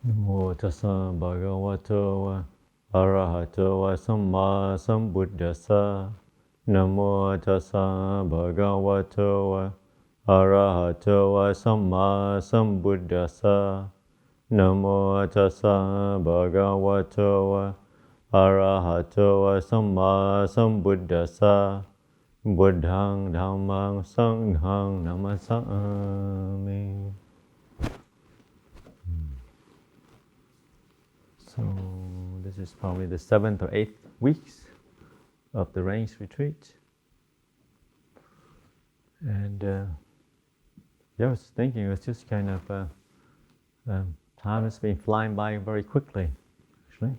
Namo tassa bhagavato arahato samma sambuddhassa. Namo tassa bhagavato arahato samma sambuddhassa. Namo tassa bhagavato arahato samma sambuddhassa. Buddhang dhammang sanghang namasami. So this is probably the 7th or 8th weeks of the rains retreat. And I was thinking, it was just kind of, time has been flying by very quickly, actually.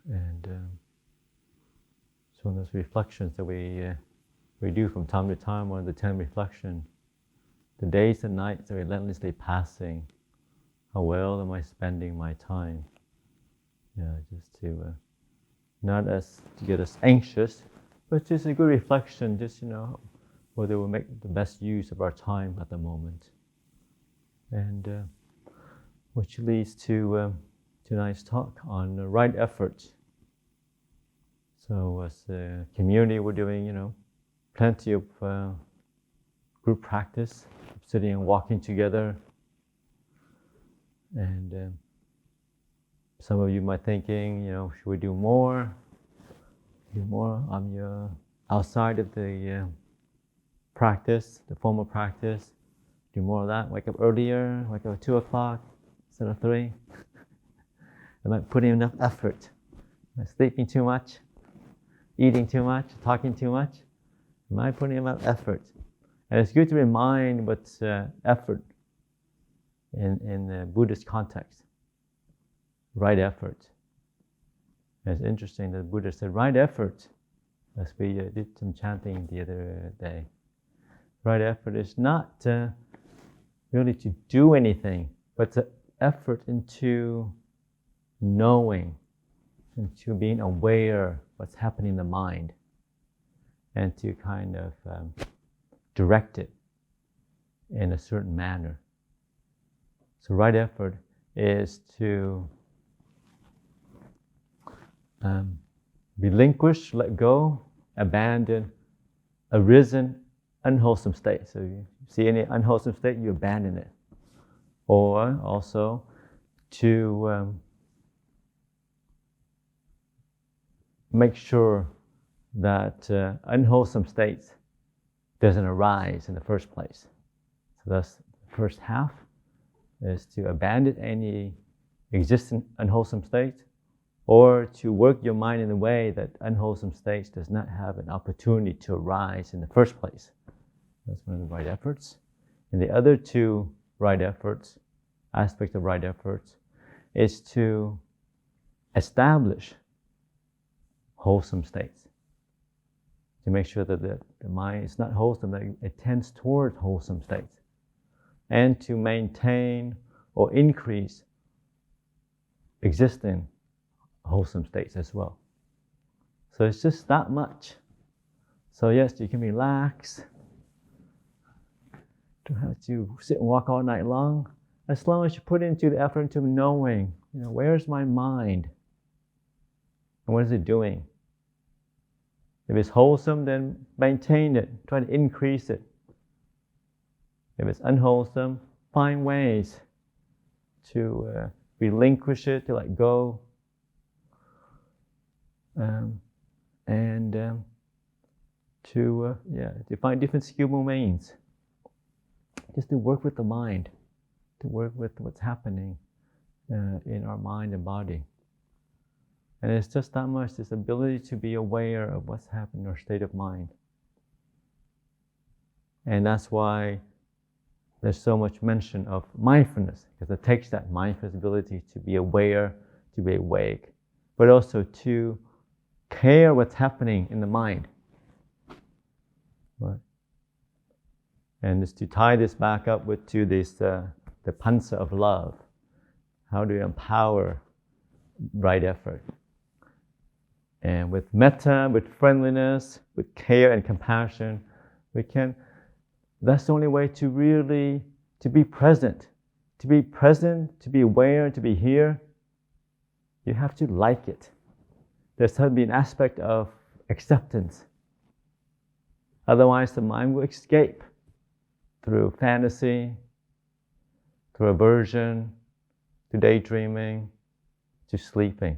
And so those reflections that we do from time to time, one of the 10 reflections, the days and nights are relentlessly passing. How well am I spending my time? Just to not as to get us anxious, but just a good reflection. Just whether we make the best use of our time at the moment, and which leads to tonight's talk on the right effort. So as a community, we're doing plenty of group practice, sitting and walking together. And some of you might thinking, should we do more? Outside of the practice, the formal practice. Do more of that. Wake up earlier. Wake up at 2 o'clock instead of 3. Am I putting enough effort? Am I sleeping too much? Eating too much? Talking too much? Am I putting enough effort? And it's good to remind what's effort in the Buddhist context. Right effort. And it's interesting that Buddha said right effort, as we did some chanting the other day. Right effort is not really to do anything, but the effort into knowing, into being aware what's happening in the mind, and to kind of direct it in a certain manner. So right effort is to relinquish, let go, abandon arisen unwholesome state. So you see any unwholesome state, you abandon it. Or also to make sure that unwholesome states doesn't arise in the first place. So that's the first half, is to abandon any existing unwholesome state, or to work your mind in a way that unwholesome states does not have an opportunity to arise in the first place. That's one of the right efforts. And the other two right efforts, aspects of right efforts, is to establish wholesome states. To make sure that the mind is not wholesome, that it tends towards wholesome states. And to maintain or increase existing wholesome states as well. So it's just that much. So yes, you can relax. Don't have to sit and walk all night long. As long as you put into the effort into knowing, where's my mind? And what is it doing? If it's wholesome, then maintain it. Try to increase it. If it's unwholesome, find ways to relinquish it, to let go. To find different skillful means, just to work with the mind, to work with what's happening in our mind and body. And it's just that much, this ability to be aware of what's happening in our state of mind. And that's why there's so much mention of mindfulness, because it takes that mindfulness ability to be aware, to be awake, but also to care what's happening in the mind. Right? And just to tie this back up to this, the pansa of love. How do you empower right effort? And with metta, with friendliness, with care and compassion, that's the only way to really to be present to be present, to be aware, to be here, you have to like it. There's has to be an aspect of acceptance. Otherwise, the mind will escape through fantasy, through aversion, to daydreaming, to sleeping.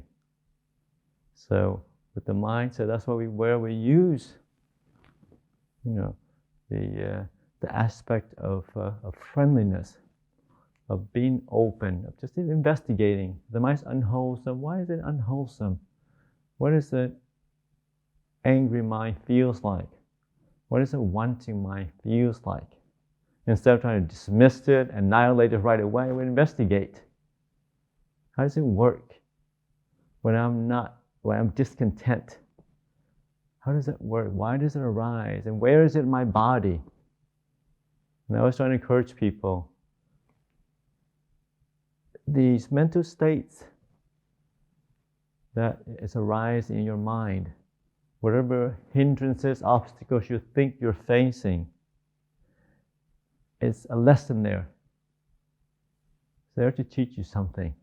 So with the mind, so that's where we use, the aspect of friendliness, of being open, of just investigating. The mind's unwholesome. Why is it unwholesome? What is the angry mind feels like? What is the wanting mind feels like? Instead of trying to dismiss it, annihilate it right away, we investigate. How does it work when I'm discontent? How does it work? Why does it arise? And where is it in my body? And I always try to encourage people, these mental states that is arising in your mind, whatever hindrances, obstacles you think you're facing, it's a lesson there. It's there to teach you something.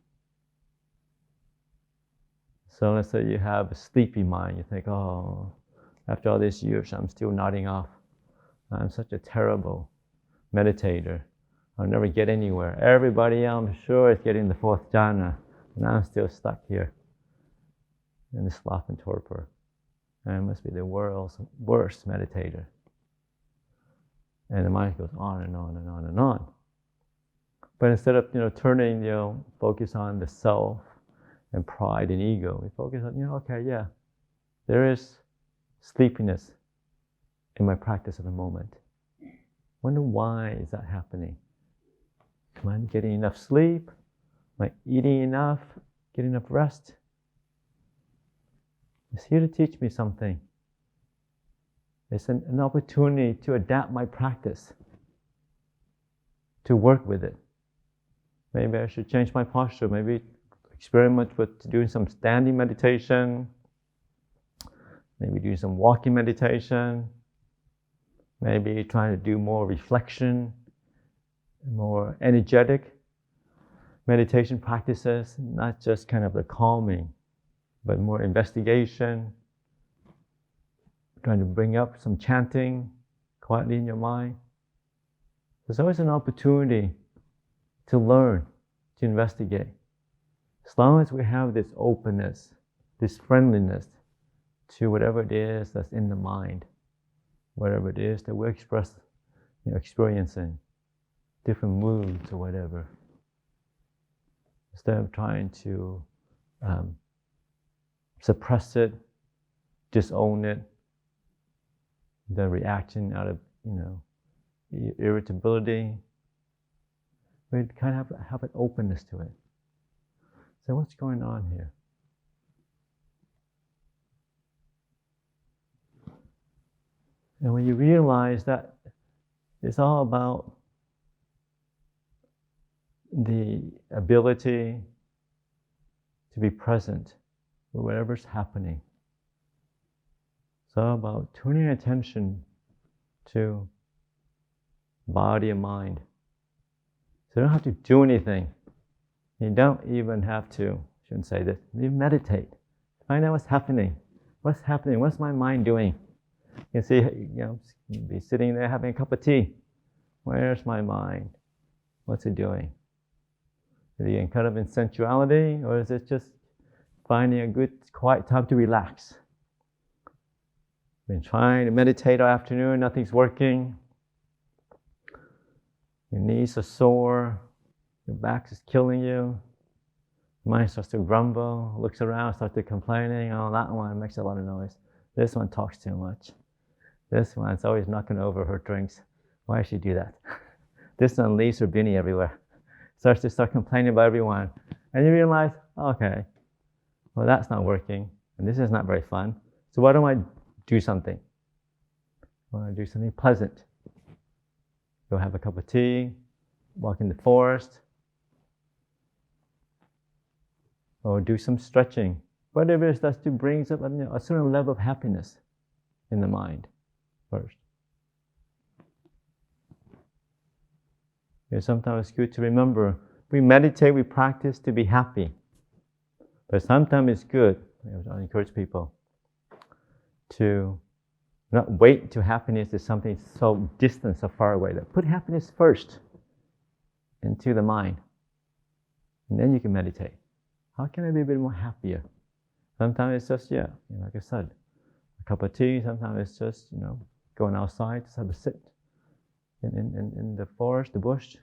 So let's say you have a sleepy mind. You think, oh, after all these years, I'm still nodding off. I'm such a terrible meditator. I'll never get anywhere. Everybody, I'm sure, is getting the fourth jhana, and I'm still stuck here in the sloth and torpor. And I must be the world's worst meditator. And the mind goes on and on and on and on. But instead of turning focus on the self and pride and ego, we focus on okay, yeah, there is sleepiness in my practice at the moment. Wonder why is that happening? Am I getting enough sleep? Am I eating enough? Getting enough rest? It's here to teach me something. It's an opportunity to adapt my practice, to work with it. Maybe I should change my posture, maybe experiment with doing some standing meditation, maybe doing some walking meditation, maybe trying to do more reflection, more energetic meditation practices, not just kind of the calming, but more investigation, trying to bring up some chanting quietly in your mind. There's always an opportunity to learn, to investigate. As long as we have this openness, this friendliness to whatever it is that's in the mind, whatever it is that we're experiencing, different moods or whatever. Instead of trying to suppress it, disown it, the reaction out of irritability, we kind of have an openness to it. So what's going on here? And when you realize that it's all about the ability to be present with whatever's happening. It's all about tuning attention to body and mind. So you don't have to do anything. You don't even have to, I shouldn't say this, you meditate. Find out what's happening. What's happening? What's my mind doing? You see, you'd be sitting there having a cup of tea. Where's my mind? What's it doing? Is it kind of in sensuality, or is it just finding a good, quiet time to relax? Been trying to meditate all afternoon, nothing's working. Your knees are sore, your back is killing you. Mind starts to grumble, looks around, starts to complaining. Oh, that one makes a lot of noise. This one talks too much. This one's always knocking over her drinks. Why does she do that? This one leaves her beanie everywhere. Starts to start complaining about everyone. And you realize, okay, well, that's not working. And this is not very fun. So why don't I do something? I want to do something pleasant. Go have a cup of tea, walk in the forest, or do some stretching. Whatever it is that brings up a certain level of happiness in the mind first. Sometimes it's good to remember we meditate, we practice to be happy. But sometimes it's good, I encourage people, to not wait till happiness is something so distant, so far away. Put happiness first into the mind. And then you can meditate. How can I be a bit more happier? Sometimes it's just, like I said, a cup of tea. Sometimes it's just, going outside, just have a sit in the forest, the bush,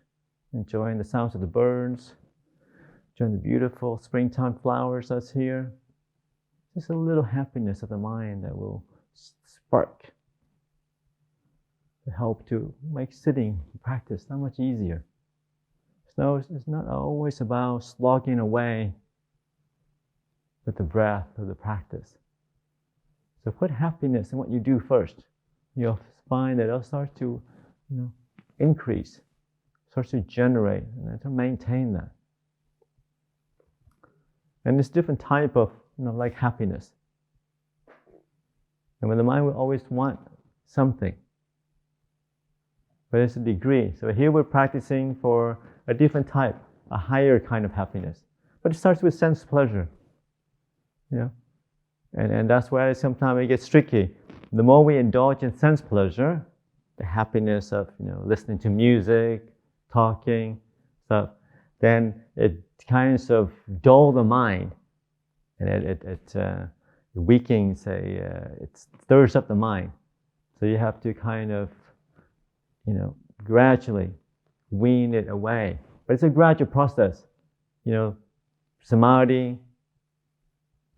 enjoying the sounds of the birds, enjoying the beautiful springtime flowers that's here. Just a little happiness of the mind that will spark to help to make sitting practice that much easier. So it's not always about slogging away with the breath or the practice. So put happiness in what you do first. You'll find that it'll start to, increase, starts to generate, and then to maintain that. And this different type of, like happiness. And when the mind will always want something, but it's a degree. So here we're practicing for a different type, a higher kind of happiness. But it starts with sense pleasure. And that's why sometimes it gets tricky. The more we indulge in sense pleasure, the happiness of listening to music, talking, stuff, then it kind of dulls the mind, and it weakens, it stirs up the mind. So you have to kind of, gradually wean it away. But it's a gradual process. Samadhi,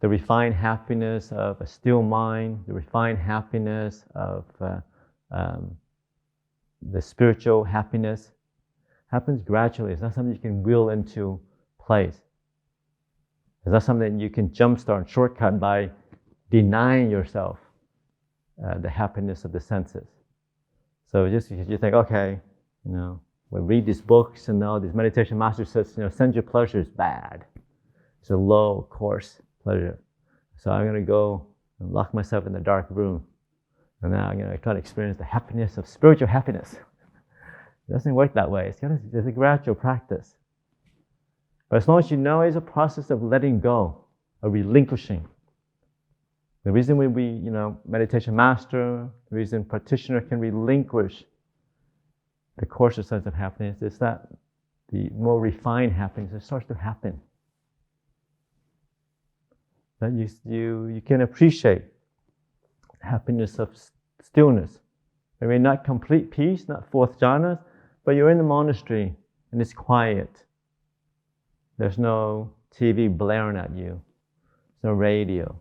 the refined happiness of a still mind, the refined happiness of the spiritual happiness happens gradually. It's not something you can will into place. It's not something you can jumpstart, shortcut by denying yourself the happiness of the senses. So just because you think, okay, we read these books and all these meditation masters says, sensual pleasure is bad. It's a low course pleasure. So I'm going to go and lock myself in the dark room. And now I'm going to try to experience the happiness of spiritual happiness. It doesn't work that way. It's a gradual practice. But as long as it's a process of letting go, of relinquishing. The reason we meditation master, the reason practitioner can relinquish the coarser sense of happiness is that the more refined happiness starts to happen. That you can appreciate happiness of stillness. Maybe not complete peace, not fourth jhana, but you're in the monastery and it's quiet. There's no TV blaring at you. There's no radio.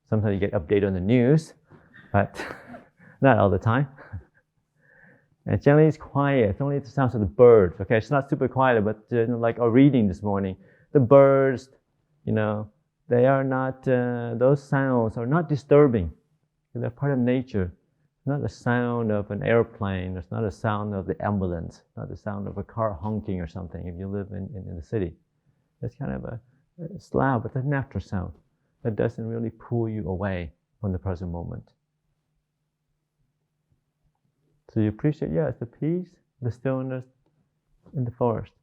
Sometimes you get updated on the news, but not all the time. And generally it's quiet. It's only the sounds of the birds. Okay, it's not super quiet, but like our reading this morning, the birds, they are not, those sounds are not disturbing. They're part of nature. It's not the sound of an airplane. It's not the sound of the ambulance. It's not the sound of a car honking or something if you live in the city. It's kind of it's loud, but it's a natural sound that doesn't really pull you away from the present moment. So you appreciate, it's the peace, the stillness in the forest.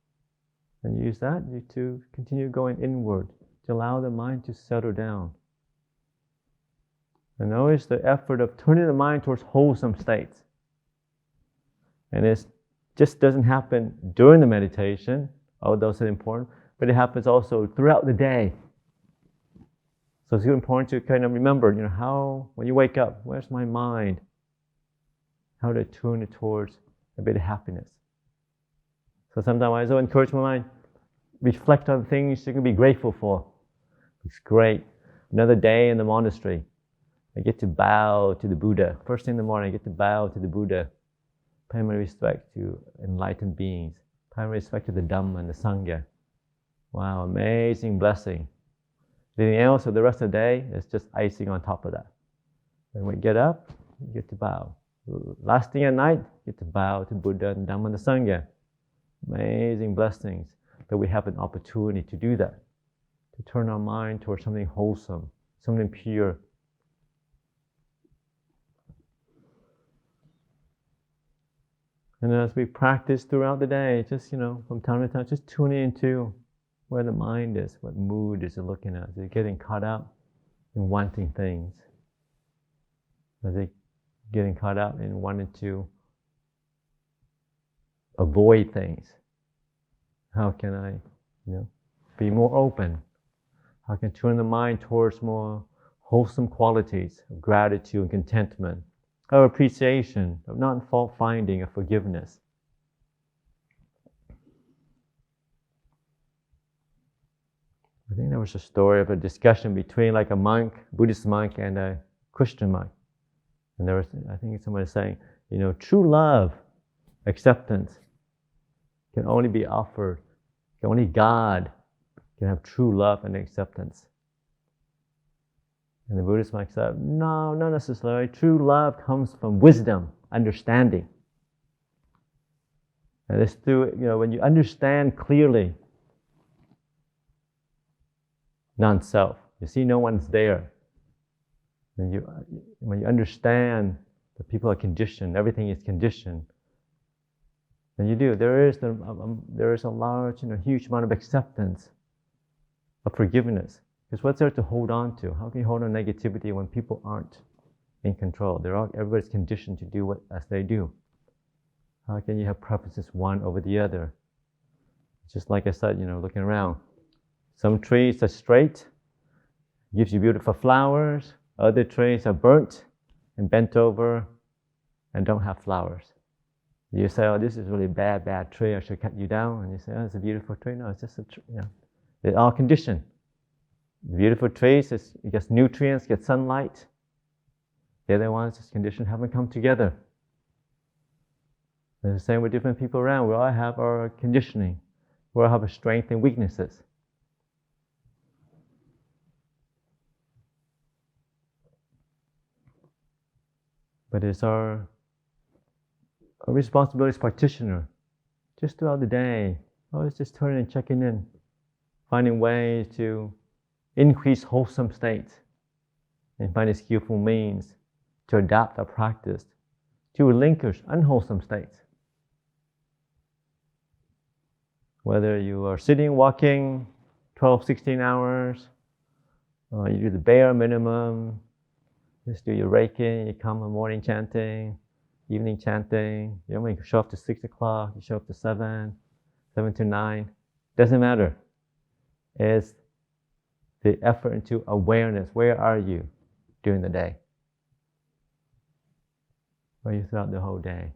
And use that to continue going inward, to allow the mind to settle down. And always the effort of turning the mind towards wholesome states. And it just doesn't happen during the meditation, although it's important, but it happens also throughout the day. So it's really important to kind of remember, how, when you wake up, where's my mind? How to tune it towards a bit of happiness. So sometimes I also encourage my mind, reflect on things you can be grateful for. It's great. Another day in the monastery. I get to bow to the Buddha. First thing in the morning, I get to bow to the Buddha. Pay my respect to enlightened beings. Pay my respect to the Dhamma and the Sangha. Wow, amazing blessing. Anything else for the rest of the day is just icing on top of that. When we get up, you get to bow. Last thing at night, you get to bow to Buddha and Dhamma and the Sangha. Amazing blessings that we have an opportunity to do that. To turn our mind towards something wholesome, something pure. And as we practice throughout the day, just, from time to time, just tuning into where the mind is, what mood is it looking at. Is it getting caught up in wanting things? Is it getting caught up in wanting to avoid things? How can I, be more open? How can I turn the mind towards more wholesome qualities of gratitude and contentment, of appreciation, of non-fault finding, of forgiveness? I think there was a story of a discussion between like a monk, Buddhist monk, and a Christian monk. And there was, I think somebody was saying, true love, acceptance, can only be offered, only God can have true love and acceptance. And the Buddhist monk said, no, not necessarily. True love comes from wisdom, understanding. And it's through, when you understand clearly non-self, you see no one's there. And when you understand that people are conditioned, everything is conditioned, then you do. There is a large, huge amount of acceptance, of forgiveness. Because what's there to hold on to? How can you hold on negativity when people aren't in control? Everybody's conditioned to do as they do. How can you have preferences one over the other? Just like I said, looking around. Some trees are straight, gives you beautiful flowers. Other trees are burnt and bent over and don't have flowers. You say, oh, this is really bad tree, I should cut you down. And you say, oh, it's a beautiful tree. No, it's just a tree. They're all conditioned. The beautiful trees, it gets nutrients, gets sunlight. The other ones, it's conditioned, haven't come together. And the same with different people around. We all have our conditioning. We all have our strengths and weaknesses. But it's our responsibility as practitioner, just throughout the day, always just turning and checking in, finding ways to increase wholesome states, and finding skillful means to adapt our practice to relinquish unwholesome states. Whether you are sitting, walking 12, 16 hours, or you do the bare minimum, just do your Reiki, you come in morning chanting, evening chanting, you don't show up to 6 o'clock, you show up to 7 to 9, doesn't matter. It's the effort into awareness. Where are you during the day? Where are you throughout the whole day?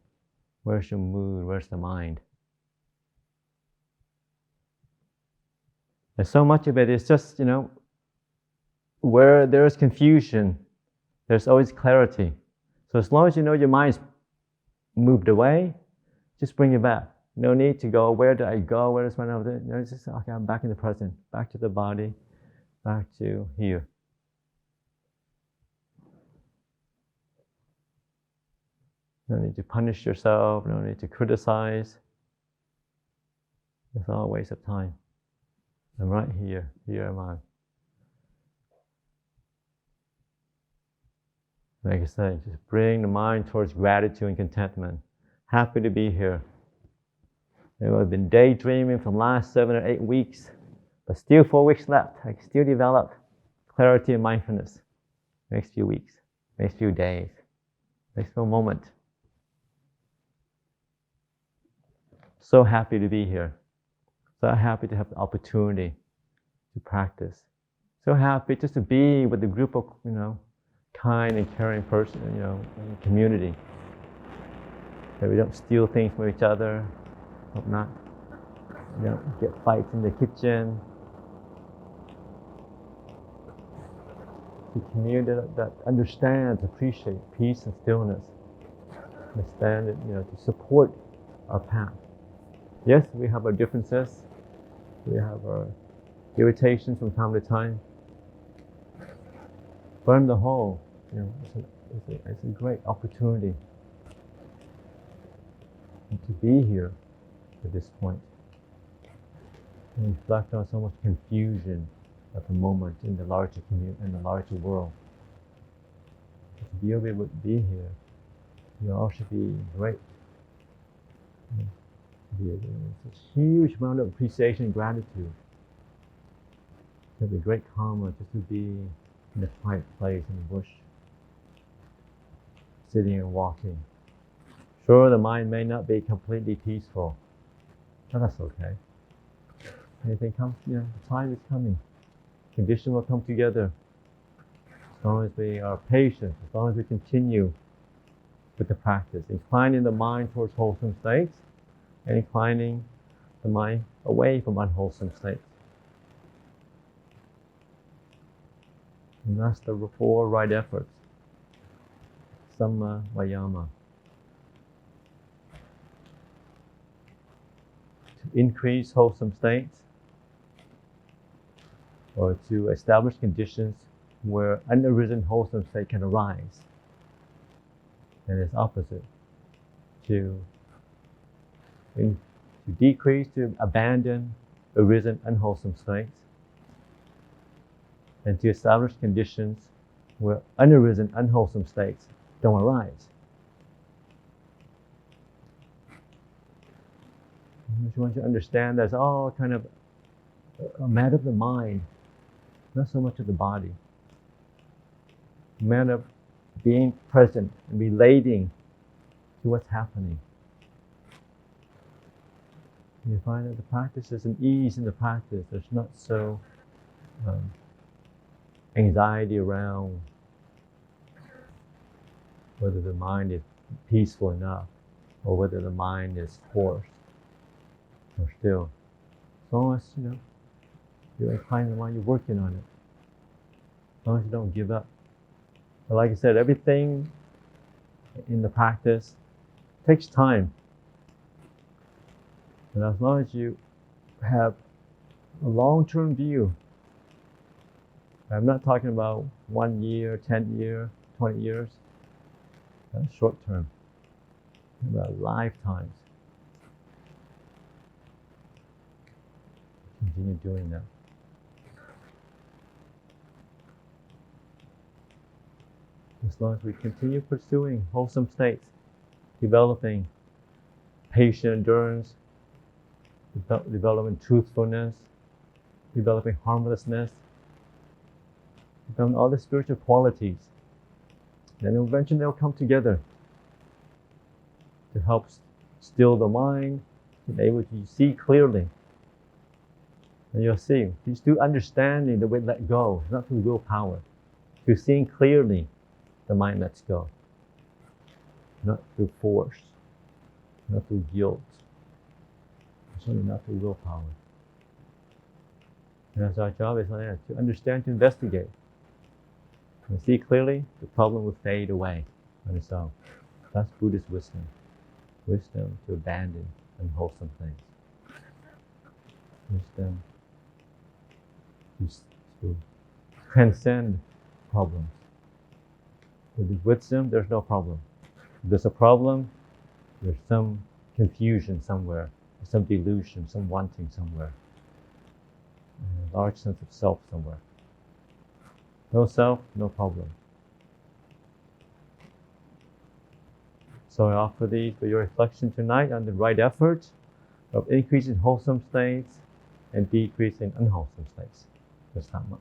Where's your mood? Where's the mind? And so much of it is just, where there's confusion, there's always clarity. So as long as you know your mind's moved away, just bring it back. No need to go, where did I go? Where is my mind? It's just, okay, I'm back in the present, back to the body, back to here. No need to punish yourself, no need to criticize. It's all a waste of time. I'm right here, here am I. Like I said, just bring the mind towards gratitude and contentment. Happy to be here. I've been daydreaming for the last 7 or 8 weeks, but still 4 weeks left. I can still develop clarity and mindfulness. Next few weeks, next few days, next few moment. So happy to be here. So happy to have the opportunity to practice. So happy just to be with a group of, kind and caring person, community. That we don't steal things from each other. Hope not. Get fights in the kitchen. The community that understands, appreciates peace and stillness. Understand it, to support our path. Yes, we have our differences. We have our irritations from time to time. But on the whole, it's a great opportunity to be here at this point and reflect on so much confusion at the moment in the larger community, in the larger world. To be able to be here, you all should be great Such a huge amount of appreciation and gratitude. To have the great karma just to be in a quiet place in the bush, sitting and walking. Sure, the mind may not be completely peaceful, but that's okay. Anything comes, the time is coming. Condition will come together. As long as we are patient, as long as we continue with the practice, inclining the mind towards wholesome states and inclining the mind away from unwholesome states. And that's the 4 right efforts. Samma Vayama. To increase wholesome states, or to establish conditions where unarisen wholesome state can arise. And its opposite. To decrease, to abandon arisen unwholesome states, and to establish conditions where unarisen unwholesome states don't arise. I just want you to understand that's all kind of a matter of the mind, not so much of the body. A matter of being present and relating to what's happening. You find that the practice is an ease in the practice. There's not so anxiety around whether the mind is peaceful enough or whether the mind is forced or still. As long as you're inclining the mind, you're working on it. As long as you don't give up. But like I said, everything in the practice takes time. And as long as you have a long-term view, I'm not talking about 1 year, 10 years, 20 years. That's short term. About lifetimes. Continue doing that. As long as we continue pursuing wholesome states, developing patient endurance, developing truthfulness, developing harmlessness, developing all the spiritual qualities, then eventually they'll come together to help still the mind, to be able to see clearly. And you'll see, it's through understanding that we let go, not through willpower. Through seeing clearly, the mind lets go. Not through force, not through guilt, certainly not through willpower. And that's our job, is to understand, to investigate. When we see clearly, the problem will fade away on its own. That's Buddhist wisdom. Wisdom to abandon unwholesome things. Wisdom to transcend problems. With wisdom, there's no problem. If there's a problem, there's some confusion somewhere, some delusion, some wanting somewhere, a large sense of self somewhere. No self, no problem. So I offer these for your reflection tonight on the right effort of increasing wholesome states and decreasing unwholesome states. Just that much.